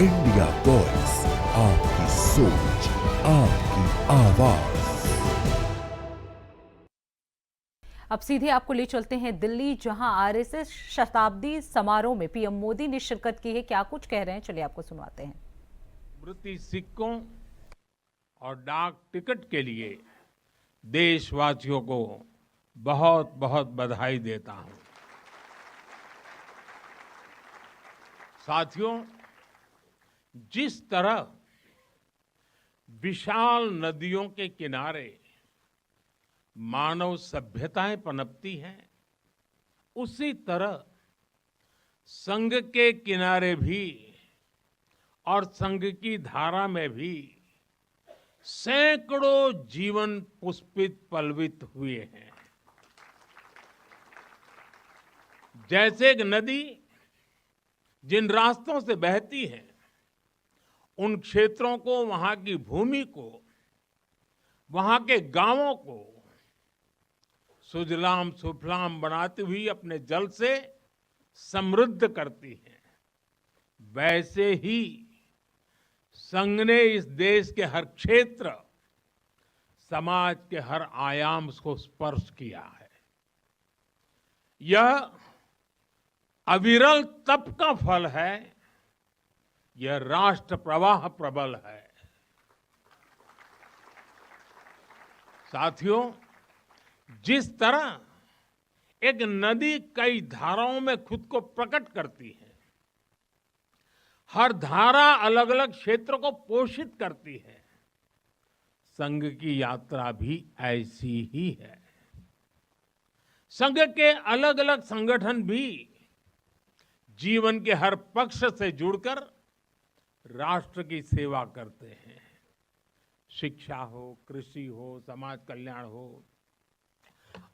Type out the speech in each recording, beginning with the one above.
India voice, आपकी सोच, आपकी आवाज। अब सीधे आपको ले चलते हैं दिल्ली, जहां आरएसएस शताब्दी समारोह में पीएम मोदी ने शिरकत की है। क्या कुछ कह रहे हैं, चलिए आपको सुनाते हैं। स्मृति सिक्कों और डाक टिकट के लिए देशवासियों को बहुत बहुत बधाई देता हूं। साथियों, जिस तरह विशाल नदियों के किनारे मानव सभ्यताएं पनपती हैं, उसी तरह संघ के किनारे भी और संघ की धारा में भी सैकड़ों जीवन पुष्पित पल्वित हुए हैं। जैसे एक नदी जिन रास्तों से बहती है, उन क्षेत्रों को, वहां की भूमि को, वहां के गांवों को सुजलाम सुफलाम बनाती हुई अपने जल से समृद्ध करती है, वैसे ही संघ ने इस देश के हर क्षेत्र, समाज के हर आयाम को स्पर्श किया है। यह अविरल तप का फल है, यह राष्ट्र प्रवाह प्रबल है। साथियों, जिस तरह एक नदी कई धाराओं में खुद को प्रकट करती है, हर धारा अलग अलग क्षेत्र को पोषित करती है, संघ की यात्रा भी ऐसी ही है। संघ के अलग अलग संगठन भी जीवन के हर पक्ष से जुड़कर राष्ट्र की सेवा करते हैं। शिक्षा हो, कृषि हो, समाज कल्याण हो,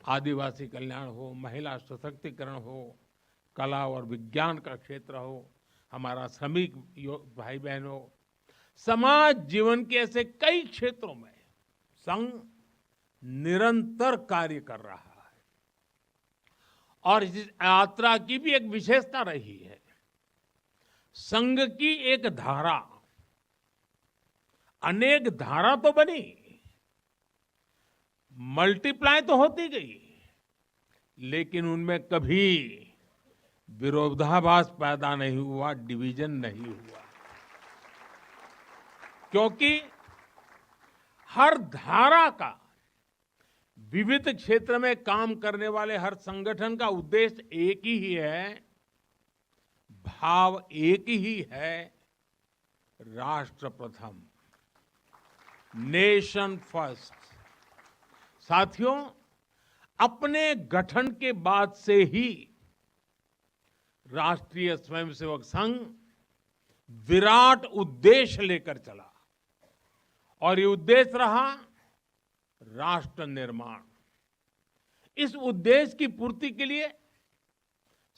आदिवासी कल्याण हो, महिला सशक्तिकरण हो, कला और विज्ञान का क्षेत्र हो, हमारा श्रमिक भाई बहन हो, समाज जीवन के ऐसे कई क्षेत्रों में संघ निरंतर कार्य कर रहा है। और इस यात्रा की भी एक विशेषता रही है। संघ की एक धारा अनेक धारा तो बनी, मल्टीप्लाई तो होती गई, लेकिन उनमें कभी विरोधाभास पैदा नहीं हुआ, डिवीजन नहीं हुआ, क्योंकि हर धारा का, विविध क्षेत्र में काम करने वाले हर संगठन का उद्देश्य एक ही है, भाव एक ही है, राष्ट्र प्रथम, नेशन फर्स्ट। साथियों, अपने गठन के बाद से ही राष्ट्रीय स्वयंसेवक संघ विराट उद्देश्य लेकर चला, और ये उद्देश्य रहा राष्ट्र निर्माण। इस उद्देश्य की पूर्ति के लिए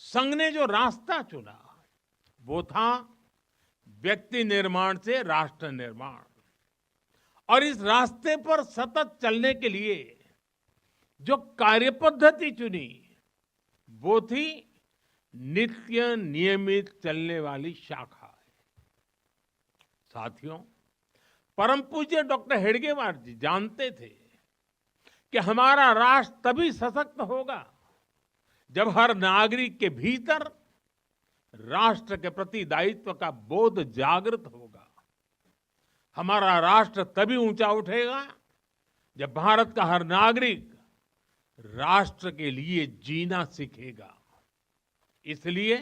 संघ ने जो रास्ता चुना, वो था व्यक्ति निर्माण से राष्ट्र निर्माण। और इस रास्ते पर सतत चलने के लिए जो कार्यपद्धति चुनी, वो थी नित्य नियमित चलने वाली शाखा। साथियों, परम पूज्य डॉक्टर हेडगेवार जी जानते थे कि हमारा राष्ट्र तभी सशक्त होगा जब हर नागरिक के भीतर राष्ट्र के प्रति दायित्व का बोध जागृत होगा। हमारा राष्ट्र तभी ऊंचा उठेगा जब भारत का हर नागरिक राष्ट्र के लिए जीना सीखेगा। इसलिए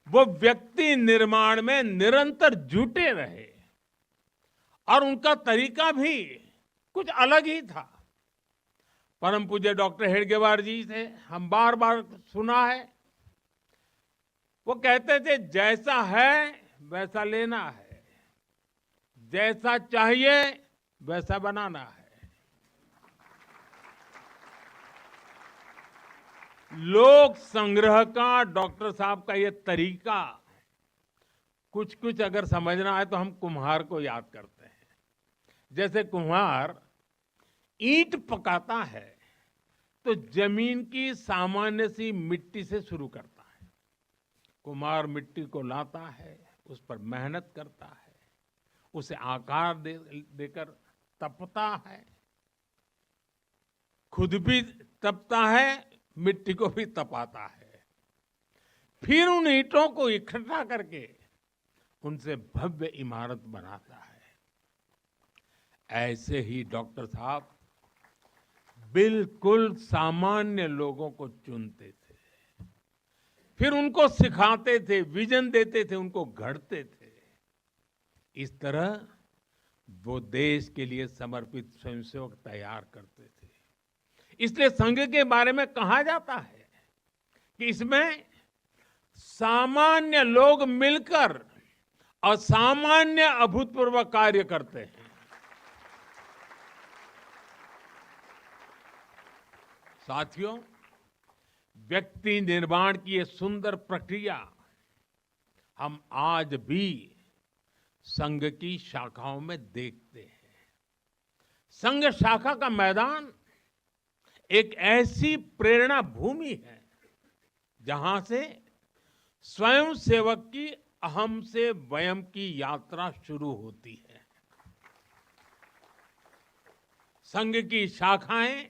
वो व्यक्ति निर्माण में निरंतर जुटे रहे, और उनका तरीका भी कुछ अलग ही था। परम पूज्य डॉक्टर हेडगेवार जी से हम बार बार सुना है, वो कहते थे, जैसा है वैसा लेना है, जैसा चाहिए वैसा बनाना है। लोक संग्रह का डॉक्टर साहब का ये तरीका कुछ कुछ अगर समझना है तो हम कुम्हार को याद करते हैं। जैसे कुम्हार ईंट पकाता है तो जमीन की सामान्य सी मिट्टी से शुरू करता है। कुम्हार मिट्टी को लाता है, उस पर मेहनत करता है, उसे आकार देकर तपता है, खुद भी तपता है, मिट्टी को भी तपाता है, फिर उन ईंटों को इकट्ठा करके उनसे भव्य इमारत बनाता है। ऐसे ही डॉक्टर साहब बिल्कुल सामान्य लोगों को चुनते थे, फिर उनको सिखाते थे, विजन देते थे, उनको गढ़ते थे। इस तरह वो देश के लिए समर्पित स्वयंसेवक तैयार करते थे। इसलिए संघ के बारे में कहा जाता है कि इसमें सामान्य लोग मिलकर असामान्य अभूतपूर्व कार्य करते हैं। साथियों, व्यक्ति निर्माण की ये सुंदर प्रक्रिया हम आज भी संघ की शाखाओं में देखते हैं। संघ शाखा का मैदान एक ऐसी प्रेरणा भूमि है जहां से स्वयं सेवक की अहम से वयम की यात्रा शुरू होती है। संघ की शाखाएं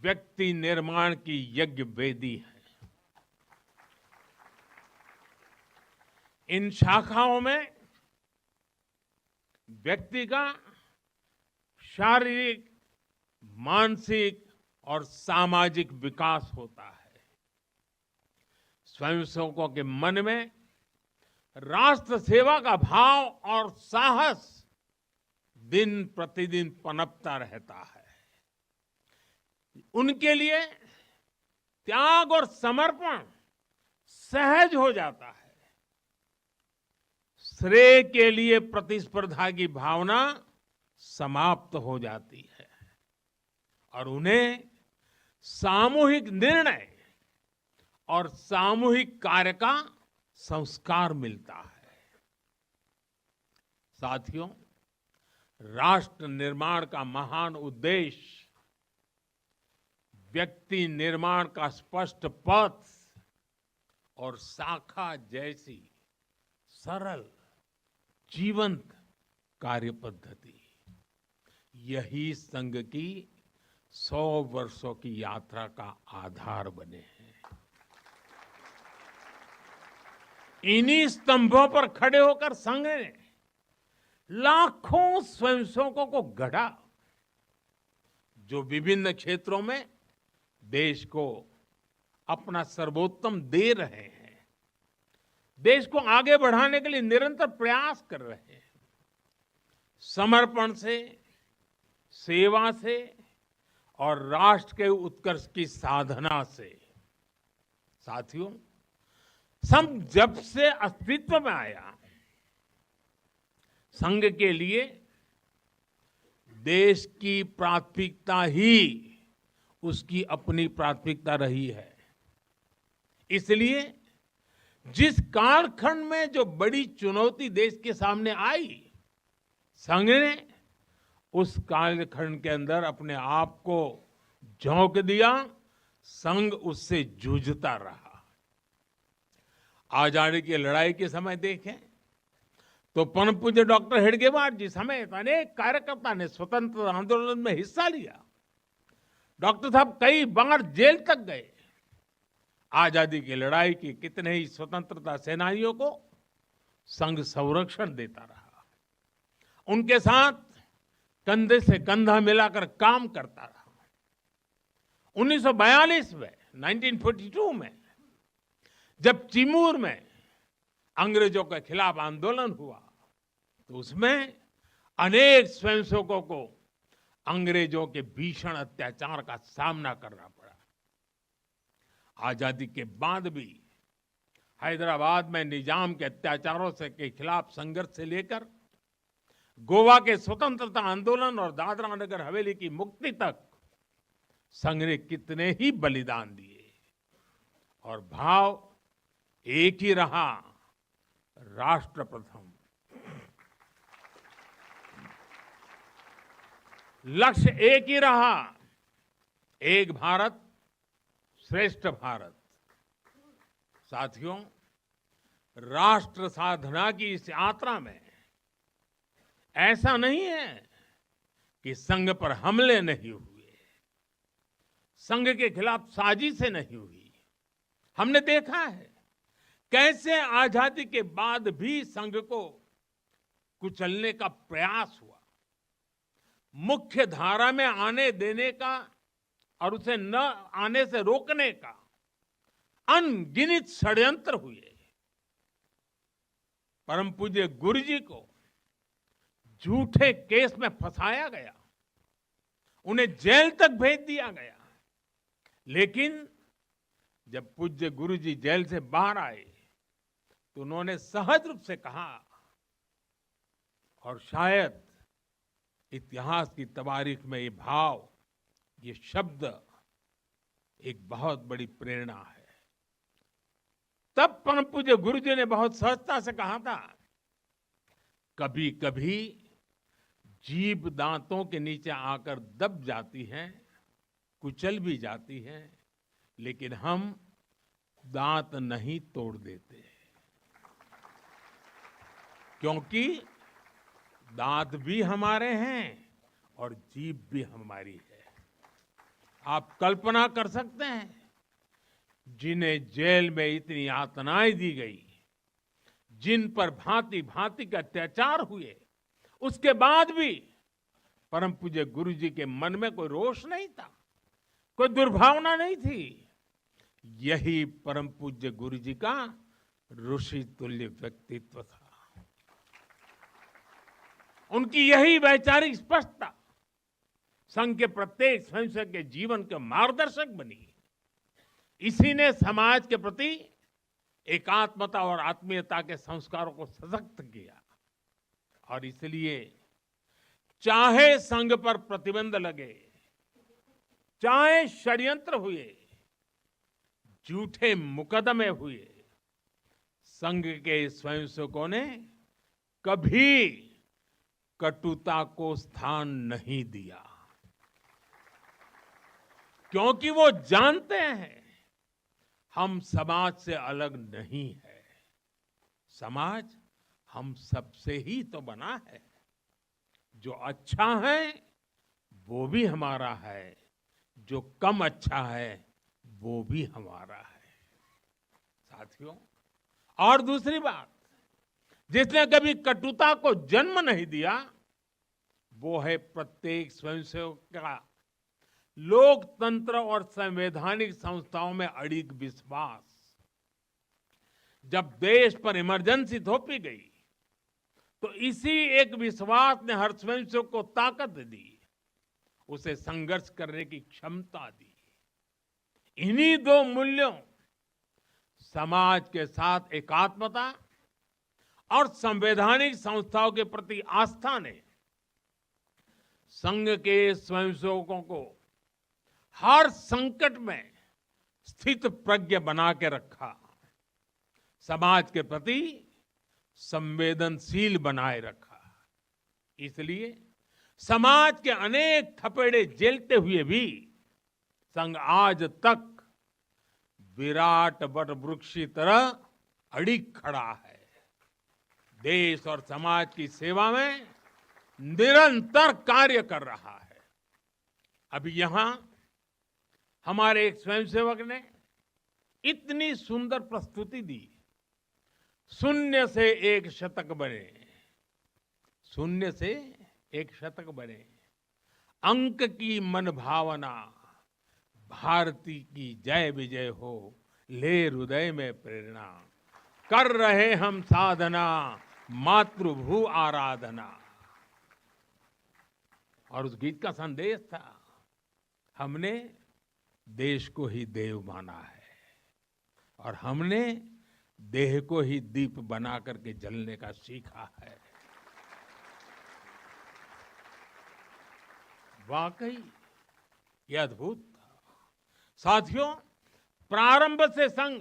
व्यक्ति निर्माण की यज्ञ वेदी है। इन शाखाओं में व्यक्ति का शारीरिक, मानसिक और सामाजिक विकास होता है। स्वयंसेवकों के मन में राष्ट्र सेवा का भाव और साहस दिन प्रतिदिन पनपता रहता है। उनके लिए त्याग और समर्पण सहज हो जाता है। श्रेय के लिए प्रतिस्पर्धा की भावना समाप्त हो जाती है और उन्हें सामूहिक निर्णय और सामूहिक कार्य का संस्कार मिलता है। साथियों, राष्ट्र निर्माण का महान उद्देश्य व्यक्ति निर्माण का स्पष्ट पथ और शाखा जैसी सरल जीवंत कार्य पद्धति, यही संघ की 100 वर्षों की यात्रा का आधार बने हैं। इन्हीं स्तंभों पर खड़े होकर संघ ने लाखों स्वयंसेवकों को गढ़ा, जो विभिन्न क्षेत्रों में देश को अपना सर्वोत्तम दे रहे हैं, देश को आगे बढ़ाने के लिए निरंतर प्रयास कर रहे हैं। समर्पण से, सेवा से और राष्ट्र के उत्कर्ष की साधना से। साथियों, संघ जब से अस्तित्व में आया, संघ के लिए देश की प्राथमिकता ही उसकी अपनी प्राथमिकता रही है। इसलिए जिस कालखंड में जो बड़ी चुनौती देश के सामने आई, संघ ने उस कालखंड के अंदर अपने आप को झोंक दिया, संघ उससे जूझता रहा। आजादी की लड़ाई के समय देखें तो परम पूज्य डॉक्टर हेडगेवार जी समेत अनेक कार्यकर्ता ने स्वतंत्रता आंदोलन में हिस्सा लिया। डॉक्टर साहब कई बार जेल तक गए। आजादी की लड़ाई की कितने ही स्वतंत्रता सेनानियों को संघ संरक्षण देता रहा, उनके साथ कंधे से कंधा मिलाकर काम करता रहा। 1942 में 1942 में जब चिमूर में अंग्रेजों के खिलाफ आंदोलन हुआ तो उसमें अनेक स्वयंसेवकों को अंग्रेजों के भीषण अत्याचार का सामना करना पड़ा। आजादी के बाद भी हैदराबाद में निजाम के अत्याचारों से के खिलाफ संघर्ष से लेकर गोवा के स्वतंत्रता आंदोलन और दादरा नगर हवेली की मुक्ति तक संघ ने कितने ही बलिदान दिए और भाव एक ही रहा, राष्ट्र प्रथम। लक्ष्य एक ही रहा, एक भारत श्रेष्ठ भारत। साथियों, राष्ट्र साधना की इस यात्रा में ऐसा नहीं है कि संघ पर हमले नहीं हुए, संघ के खिलाफ साजिशें नहीं हुई। हमने देखा है कैसे आजादी के बाद भी संघ को कुचलने का प्रयास हुआ, मुख्य धारा में आने देने का और उसे न आने से रोकने का अनगिनत षड्यंत्र हुए। परम पूज्य गुरु जी को झूठे केस में फंसाया गया, उन्हें जेल तक भेज दिया गया, लेकिन जब पूज्य गुरु जी जेल से बाहर आए तो उन्होंने सहज रूप से कहा, और शायद इतिहास की तवारीख में ये भाव, ये शब्द एक बहुत बड़ी प्रेरणा है। तब परम पूज्य गुरु जी ने बहुत सहजता से कहा था, कभी कभी जीभ दांतों के नीचे आकर दब जाती है, कुचल भी जाती है, लेकिन हम दांत नहीं तोड़ देते, क्योंकि दांत भी हमारे हैं और जीभ भी हमारी है। आप कल्पना कर सकते हैं, जिन्हें जेल में इतनी यातनाएं दी गई, जिन पर भांति भांति के अत्याचार हुए, उसके बाद भी परम पूज्य गुरु जी के मन में कोई रोष नहीं था, कोई दुर्भावना नहीं थी। यही परम पूज्य गुरु जी का ऋषि तुल्य व्यक्तित्व था। उनकी यही वैचारिक स्पष्टता संघ के प्रत्येक स्वयंसेवक के जीवन के मार्गदर्शक बनी। इसी ने समाज के प्रति एकात्मता और आत्मीयता के संस्कारों को सशक्त किया, और इसलिए चाहे संघ पर प्रतिबंध लगे, चाहे षड्यंत्र हुए, झूठे मुकदमे हुए, संघ के स्वयंसेवकों ने कभी कटुता को स्थान नहीं दिया, क्योंकि वो जानते हैं हम समाज से अलग नहीं है, समाज हम सबसे ही तो बना है। जो अच्छा है वो भी हमारा है, जो कम अच्छा है वो भी हमारा है। साथियों, और दूसरी बात, जिसने कभी कटुता को जन्म नहीं दिया, वो है प्रत्येक स्वयंसेवक का लोकतंत्र और संवैधानिक संस्थाओं में अडिग विश्वास। जब देश पर इमरजेंसी थोपी गई तो इसी एक विश्वास ने हर स्वयंसेवक को ताकत दी, उसे संघर्ष करने की क्षमता दी। इन्हीं दो मूल्यों, समाज के साथ एकात्मता और संवैधानिक संस्थाओं के प्रति आस्था ने संघ के स्वयंसेवकों को हर संकट में स्थित प्रज्ञ बना के रखा, समाज के प्रति संवेदनशील बनाए रखा। इसलिए समाज के अनेक थपेड़े झेलते हुए भी संघ आज तक विराट वट वृक्ष की तरह अडिग खड़ा है, देश और समाज की सेवा में निरंतर कार्य कर रहा है। अभी यहां हमारे एक स्वयंसेवक ने इतनी सुंदर प्रस्तुति दी, शून्य से एक शतक बने, शून्य से एक शतक बने, अंक की मन भावना, भारती की जय विजय हो, ले हृदय में प्रेरणा, कर रहे हम साधना, मातृभू आराधना। और उस गीत का संदेश था, हमने देश को ही देव माना है और हमने देह को ही दीप बना करके जलने का सीखा है। वाकई ये अद्भुत था। साथियों, प्रारंभ से संघ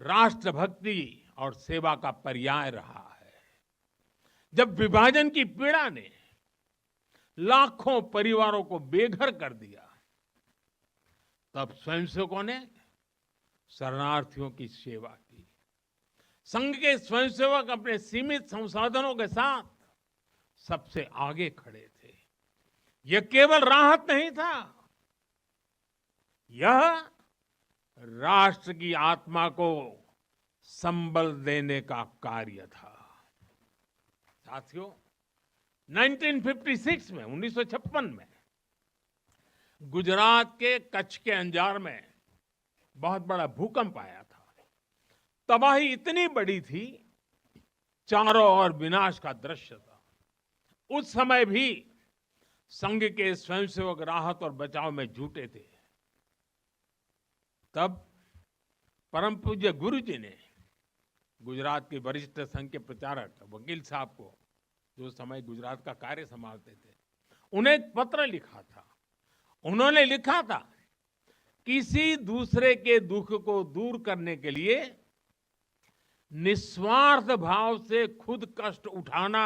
राष्ट्रभक्ति और सेवा का पर्याय रहा है। जब विभाजन की पीड़ा ने लाखों परिवारों को बेघर कर दिया, तब स्वयंसेवकों ने शरणार्थियों की सेवा की, संघ के स्वयंसेवक अपने सीमित संसाधनों के साथ सबसे आगे खड़े थे। यह केवल राहत नहीं था, यह राष्ट्र की आत्मा को संबल देने का कार्य था। साथियों, 1956 में 1956 में गुजरात के कच्छ के अंजार में बहुत बड़ा भूकंप आया था। तबाही इतनी बड़ी थी, चारों ओर विनाश का दृश्य था। उस समय भी संघ के स्वयंसेवक राहत और बचाव में जुटे थे। तब परम पूज्य गुरु जी ने गुजरात के वरिष्ठ संघ के प्रचारक वकील साहब को, जो समय गुजरात का कार्य संभालते थे, उन्हें एक पत्र लिखा था। उन्होंने लिखा था, किसी दूसरे के दुख को दूर करने के लिए निस्वार्थ भाव से खुद कष्ट उठाना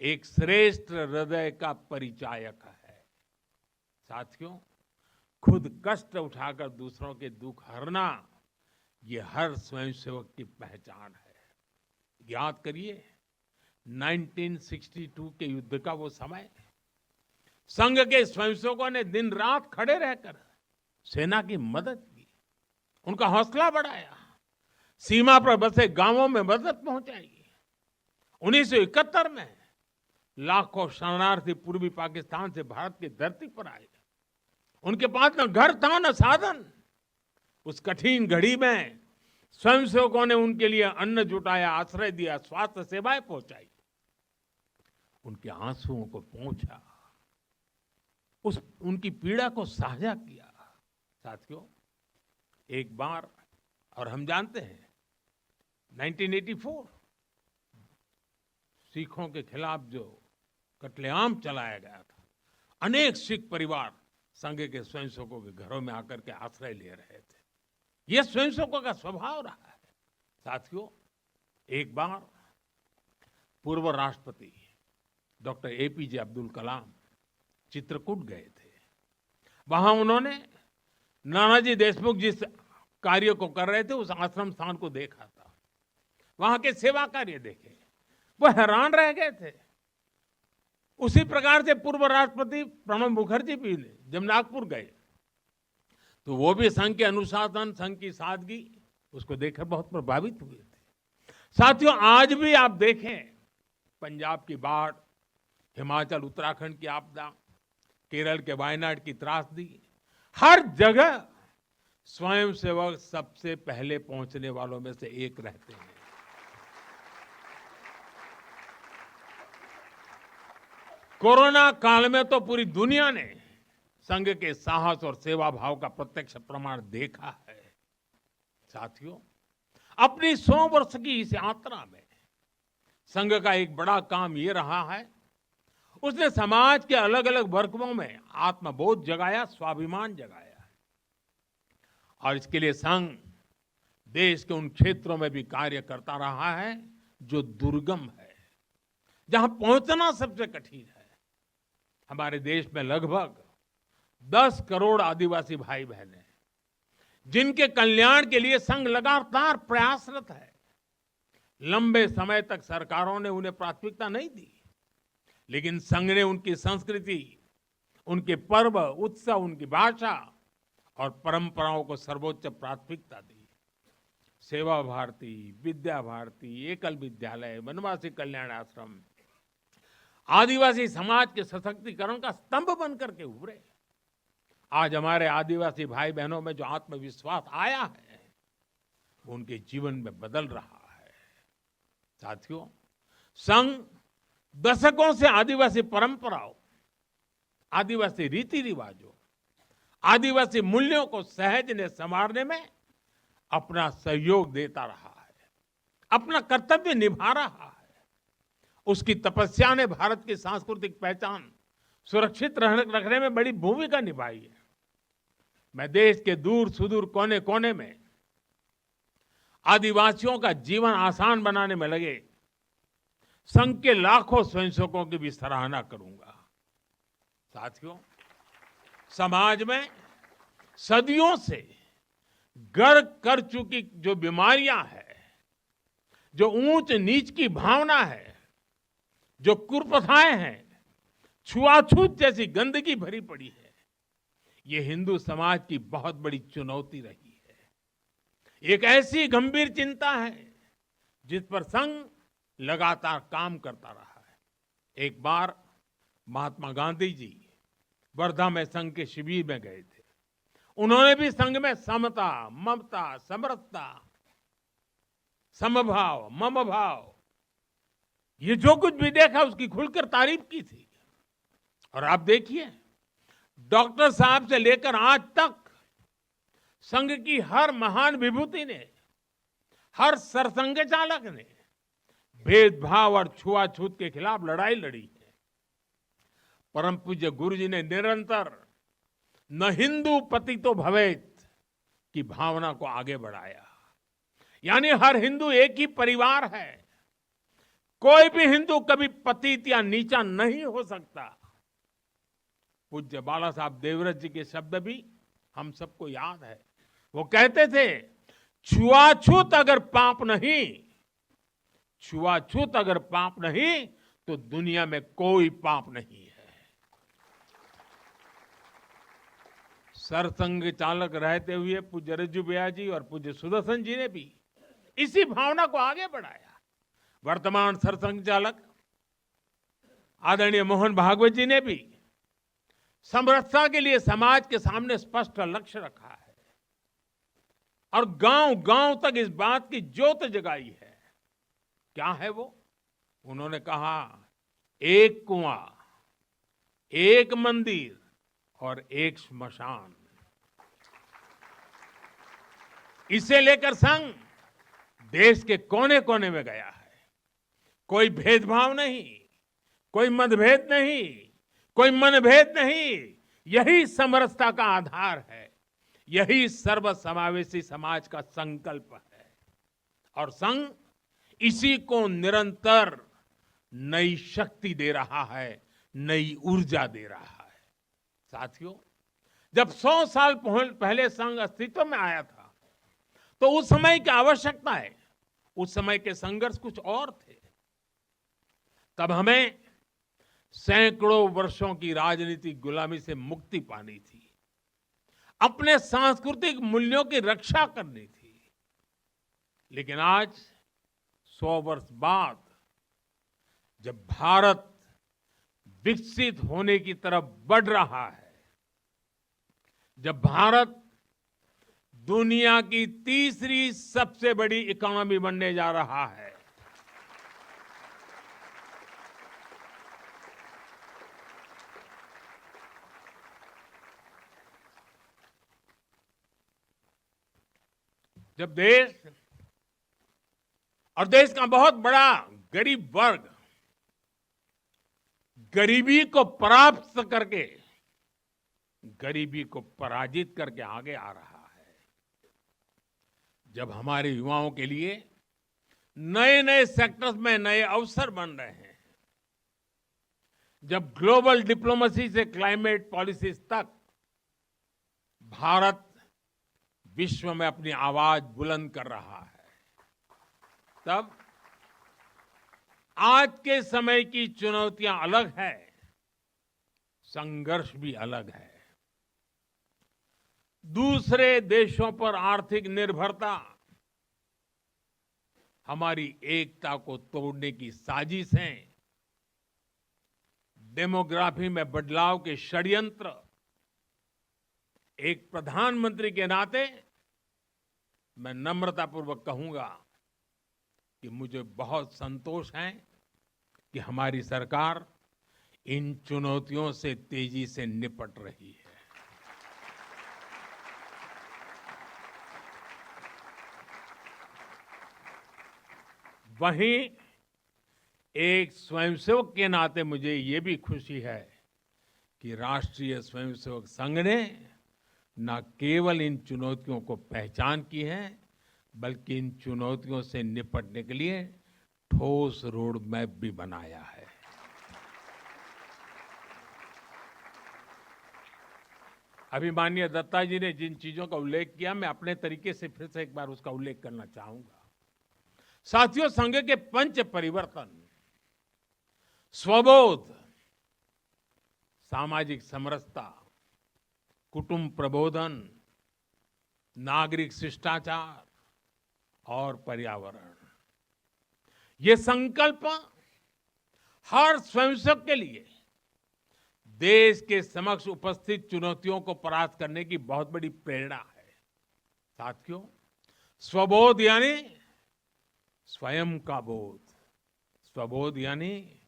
एक श्रेष्ठ हृदय का परिचायक है। साथियों, खुद कष्ट उठाकर दूसरों के दुख हरना, ये हर स्वयंसेवक की पहचान है। याद करिए 1962 के युद्ध का वो समय, संघ के स्वयंसेवकों ने दिन रात खड़े रहकर सेना की मदद की, उनका हौसला बढ़ाया, सीमा पर बसे गांवों में मदद पहुंचाई। 1971 में लाखों शरणार्थी पूर्वी पाकिस्तान से भारत की धरती पर आए। उनके पास न घर था न साधन। उस कठिन घड़ी में स्वयंसेवकों ने उनके लिए अन्न जुटाया, आश्रय दिया, स्वास्थ्य सेवाएं पहुंचाई, उनके आंसुओं को पहुंचा, उनकी पीड़ा को साझा किया। साथियों, एक बार, और हम जानते हैं 1984 सिखों के खिलाफ जो कत्लेआम चलाया गया था, अनेक सिख परिवार संघ के स्वयंसेवकों के घरों में आकर के आश्रय ले रहे थे। यह स्वयंसेवकों का स्वभाव रहा है। साथियों, एक बार पूर्व राष्ट्रपति डॉक्टर एपीजे अब्दुल कलाम चित्रकूट गए थे। वहां उन्होंने नानाजी देशमुख जिस कार्य को कर रहे थे, उस आश्रम स्थान को देखा था, वहां के सेवा कार्य देखे, वो हैरान रह गए थे। उसी प्रकार से पूर्व राष्ट्रपति प्रणब मुखर्जी भी जब नागपुर गए तो वो भी संघ के अनुशासन, संघ की सादगी, उसको देखकर बहुत प्रभावित हुए थे। साथियों, आज भी आप देखें, पंजाब की बाढ़, हिमाचल उत्तराखंड की आपदा, केरल के वायनाड की त्रासदी, हर जगह स्वयंसेवक सबसे पहले पहुंचने वालों में से एक रहते हैं। कोरोना काल में तो पूरी दुनिया ने संघ के साहस और सेवा भाव का प्रत्यक्ष प्रमाण देखा है। साथियों, अपनी 100 वर्ष की इस यात्रा में संघ का एक बड़ा काम ये रहा है, उसने समाज के अलग अलग वर्गों में आत्मबोध जगाया, स्वाभिमान जगाया। और इसके लिए संघ देश के उन क्षेत्रों में भी कार्य करता रहा है जो दुर्गम है, जहां पहुंचना सबसे कठिन है। हमारे देश में लगभग 10 करोड़ आदिवासी भाई बहन हैं, जिनके कल्याण के लिए संघ लगातार प्रयासरत है। लंबे समय तक सरकारों ने उन्हें प्राथमिकता नहीं दी, लेकिन संघ ने उनकी संस्कृति, उनके पर्व, उत्सव, उनकी भाषा और परंपराओं को सर्वोच्च प्राथमिकता दी। सेवा भारती, विद्या भारती, एकल विद्यालय, वनवासी कल्याण आश्रम आदिवासी समाज के सशक्तिकरण का स्तंभ बनकर के उभरे। आज हमारे आदिवासी भाई बहनों में जो आत्मविश्वास आया है, वो उनके जीवन में बदल रहा है। साथियों, संघ दशकों से आदिवासी परंपराओं, आदिवासी रीति रिवाजों, आदिवासी मूल्यों को सहज ने संवारने में अपना सहयोग देता रहा है, अपना कर्तव्य निभा रहा है। उसकी तपस्या ने भारत की सांस्कृतिक पहचान सुरक्षित रखने में बड़ी भूमिका निभाई है। मैं देश के दूर सुदूर कोने कोने में आदिवासियों का जीवन आसान बनाने में लगे संघ के लाखों स्वयंसेवकों की भी सराहना करूंगा। साथियों, समाज में सदियों से गर्क कर चुकी जो बीमारियां हैं, जो ऊंच नीच की भावना है, जो कुप्रथाएं हैं, छुआछूत जैसी गंदगी भरी पड़ी है, ये हिंदू समाज की बहुत बड़ी चुनौती रही है। एक ऐसी गंभीर चिंता है जिस पर संघ लगातार काम करता रहा है। एक बार महात्मा गांधी जी वर्धा में संघ के शिविर में गए थे। उन्होंने भी संघ में समता, ममता, समरसता, समभाव, मम भाव, ये जो कुछ भी देखा उसकी खुलकर तारीफ की थी। और आप देखिए, डॉक्टर साहब से लेकर आज तक संघ की हर महान विभूति ने, हर सरसंघ चालक ने भेदभाव और छुआछूत के खिलाफ लड़ाई लड़ी है। परम पूज्य गुरु जी ने निरंतर न हिंदू पतितो भवेत की भावना को आगे बढ़ाया। यानी हर हिंदू एक ही परिवार है, कोई भी हिंदू कभी पतित या नीचा नहीं हो सकता। पूज्य बाला साहब देवव्रत जी के शब्द भी हम सबको याद है। वो कहते थे, छुआछूत अगर पाप नहीं, छुआछूत अगर पाप नहीं तो दुनिया में कोई पाप नहीं है। सरसंघ चालक रहते हुए पूज्य रज्जू भैया जी और पूज्य सुदर्शन जी ने भी इसी भावना को आगे बढ़ाया। वर्तमान सरसंघ चालक आदरणीय मोहन भागवत जी ने भी समरसता के लिए समाज के सामने स्पष्ट लक्ष्य रखा है और गांव गांव तक इस बात की ज्योत जगाई है। क्या है वो? उन्होंने कहा, एक कुआं, एक मंदिर और एक श्मशान। इसे लेकर संघ देश के कोने कोने में गया है। कोई भेदभाव नहीं, कोई मतभेद नहीं, कोई मनभेद नहीं। यही समरसता का आधार है, यही सर्वसमावेशी समाज का संकल्प है। और संघ इसी को निरंतर नई शक्ति दे रहा है, नई ऊर्जा दे रहा है। साथियों, जब 100 साल पहले संघ अस्तित्व में आया था तो उस समय की आवश्यकताएं, उस समय के संघर्ष कुछ और थे। तब हमें सैकड़ों वर्षों की राजनीतिक गुलामी से मुक्ति पानी थी, अपने सांस्कृतिक मूल्यों की रक्षा करनी थी। लेकिन आज 100 वर्ष बाद जब भारत विकसित होने की तरफ बढ़ रहा है, जब भारत दुनिया की तीसरी सबसे बड़ी इकोनॉमी बनने जा रहा है, जब देश और देश का बहुत बड़ा गरीब वर्ग गरीबी को परास्त करके, गरीबी को पराजित करके आगे आ रहा है, जब हमारे युवाओं के लिए नए नए सेक्टर्स में नए अवसर बन रहे हैं, जब ग्लोबल डिप्लोमेसी से क्लाइमेट पॉलिसीज तक भारत विश्व में अपनी आवाज बुलंद कर रहा है, तब आज के समय की चुनौतियां अलग है, संघर्ष भी अलग है। दूसरे देशों पर आर्थिक निर्भरता हमारी एकता को तोड़ने की साजिश है। डेमोग्राफी में बदलाव के षड्यंत्र। एक प्रधानमंत्री के नाते मैं नम्रतापूर्वक कहूंगा कि मुझे बहुत संतोष है कि हमारी सरकार इन चुनौतियों से तेजी से निपट रही है। वहीं एक स्वयंसेवक के नाते मुझे ये भी खुशी है कि राष्ट्रीय स्वयंसेवक संघ ने न केवल इन चुनौतियों को पहचान की है, बल्कि इन चुनौतियों से निपटने के लिए ठोस रोड मैप भी बनाया है। अभी माननीय दत्ता जी ने जिन चीजों का उल्लेख किया, मैं अपने तरीके से फिर से एक बार उसका उल्लेख करना चाहूंगा। साथियों, संघ के पंच परिवर्तन, स्वबोध, सामाजिक समरसता, कुटुंब प्रबोधन, नागरिक शिष्टाचार और पर्यावरण, ये संकल्प हर स्वयंसेवक के लिए देश के समक्ष उपस्थित चुनौतियों को परास्त करने की बहुत बड़ी प्रेरणा है। साथियों, स्वबोध यानी स्वयं का बोध, स्वबोध यानी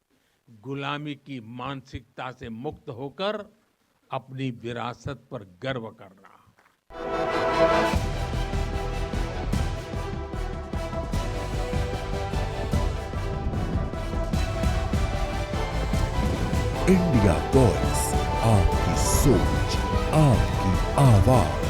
गुलामी की मानसिकता से मुक्त होकर अपनी विरासत पर गर्व करना। इंडिया वॉइस, आपकी सोच, आपकी आवाज।